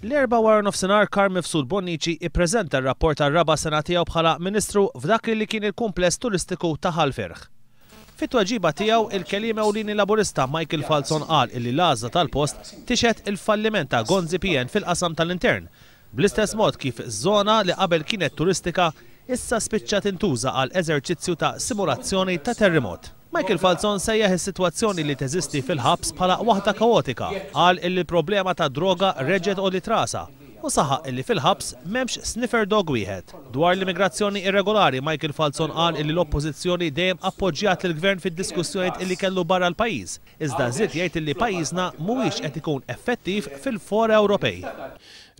L-4 wara nofsinhar Carl Mifsud Bonnici ippreżenta r-rapport tar-raba' sena tiegħu bħala Ministru f'dak li kien il-kumpless turistiku ta' Ħalferħ. Fit-tweġiba tiegħu il-keliem ewlieni Laburista Michael Falzon qal illi l-għażla tal-post tixet il-falliment ta' Gonzi PN fil-qasam tal-intern. Bl-istess mod kif żona li qabel kienet turistika issa spiċċat intuża għal eżerċizzju ta' simulazzjoni ta' terremot. Michael Falzon sejjaħ is-sitwazzjoni li teżisti fil-ħabs bħala waħda kaotika, qal illi problema ta' droga reġgħet u li trasa u saħaq illi fil-ħabs m'hemmx sniffer dog wieħed. Dwar l-immigrazzjoni irregolari, Michael Falzon qal illi l-oppożizzjoni dejjem appoġġjat lill-gvern fid-diskussjonijiet illi kellu barra l-pajjiż, iżda żied jgħid illi pajjiżna mhuwiex qed ikun effettiv fil-fora Ewropej.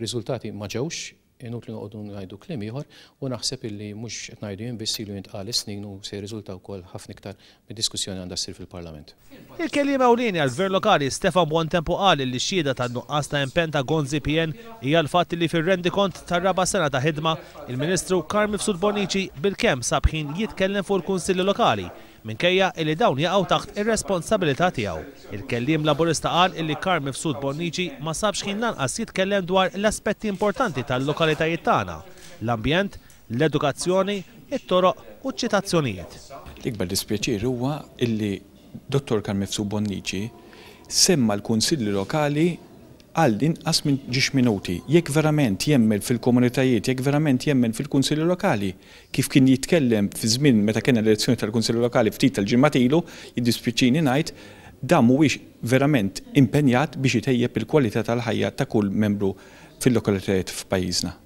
Riżultati ma ġewx, inutli noqogħdu ngħidu kliem ieħor u naħseb illi mhux qed ngħidu jien biss ilu jintqal is-snin u se jirriżulta wkoll ħafna iktar mid-diskussjoni għandha ssir fil-Parlament. Il-keliem ewlieni għall-Gvern lokali Stefan Buontempo qal li x-xhieda tan-nuqqas ta' impenn ta' Gonzi PN hija l-fatt li fir-rendikont tar-raba' sena ta' ħidma il-Ministru Carl Mifsud Bonnici bil-kemm sab ħin jitkellem fuq il-Kunsilli Lokali minkejja li dawn jaqgħu taħt ir-responsabilità tiegħu. Il-kelliem Laburista qal illi Carl Mifsud Bonnici ma sabx ħin lanqas jitkellem dwar l-aspetti importanti tal-lokalitajiet tagħna, l-ambjent, l-edukazzjoni, it-toroq u ċ-ċitazzjonijiet. L-ikbar dispjaċir huwa illi Dottor Carl Mifsud Bonnici semma l-Kunsilli Lokali għal inqas minn 10 minuti. Jekk verament jemmel fil-komunitajiet, jekk verament jemmel fil-Kunsilli Lokali, kif kien jitkellem fi żmien meta kien l-elezzjoni tal-Kunsilli Lokali ftit tal-ġimgħat ilu, jiddispjaċini ngħid, dan mhuwiex verament impenjat biex itejjeb il-kwalità tal-ħajja ta' kull membru fil-lokalitajiet f'pajjiżna.